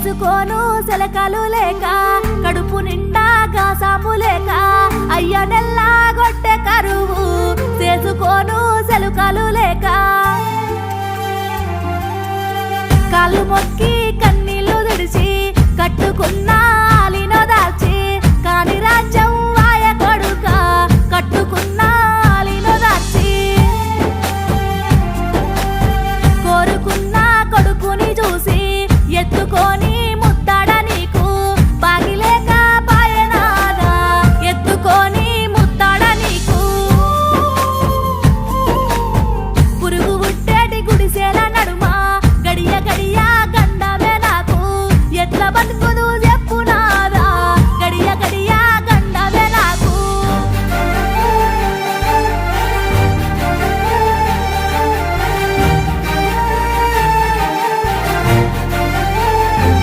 చేసుకోను సెలకలు లేక కడుపు నిండా గాసాము లేక అయ్య నెల్లా గొట్టె కరువు చేసుకోను సెలకలు లేక కాళ్ళు మొక్కి